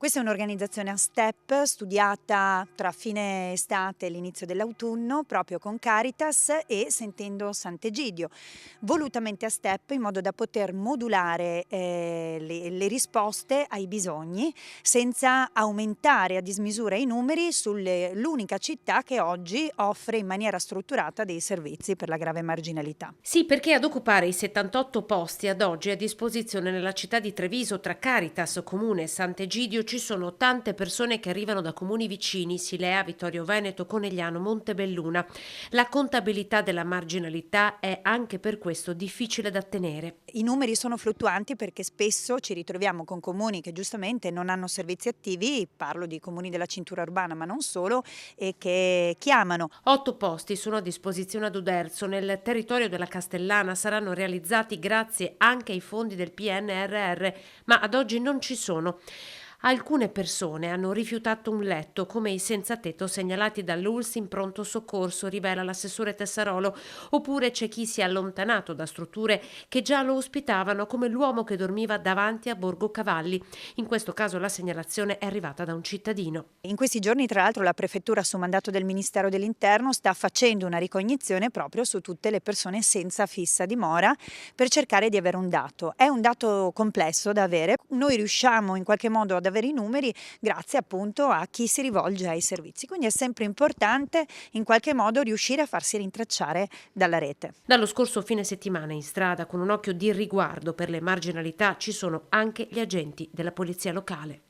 Questa è un'organizzazione a step studiata tra fine estate e l'inizio dell'autunno, proprio con Caritas e Sentendo Sant'Egidio, volutamente a step in modo da poter modulare le risposte ai bisogni senza aumentare a dismisura i numeri sull'unica città che oggi offre in maniera strutturata dei servizi per la grave marginalità. Sì, perché ad occupare i 78 posti ad oggi a disposizione nella città di Treviso tra Caritas, Comune e Sant'Egidio ci sono tante persone che arrivano da comuni vicini, Silea, Vittorio Veneto, Conegliano, Montebelluna. La contabilità della marginalità è anche per questo difficile da tenere. I numeri sono fluttuanti perché spesso ci ritroviamo con comuni che giustamente non hanno servizi attivi, parlo di comuni della cintura urbana ma non solo, e che chiamano. 8 posti sono a disposizione ad Uderzo, nel territorio della Castellana, saranno realizzati grazie anche ai fondi del PNRR, ma ad oggi non ci sono. Alcune persone hanno rifiutato un letto, come i senza tetto segnalati dall'ULSS in pronto soccorso, rivela l'assessore Tessarolo, oppure c'è chi si è allontanato da strutture che già lo ospitavano, come l'uomo che dormiva davanti a Borgo Cavalli. In questo caso la segnalazione è arrivata da un cittadino. In questi giorni, tra l'altro, la Prefettura, su mandato del Ministero dell'Interno, sta facendo una ricognizione proprio su tutte le persone senza fissa dimora per cercare di avere un dato. È un dato complesso da avere. Noi riusciamo in qualche modo ad avere i numeri grazie appunto a chi si rivolge ai servizi. Quindi è sempre importante in qualche modo riuscire a farsi rintracciare dalla rete. Dallo scorso fine settimana in strada, con un occhio di riguardo per le marginalità, ci sono anche gli agenti della polizia locale.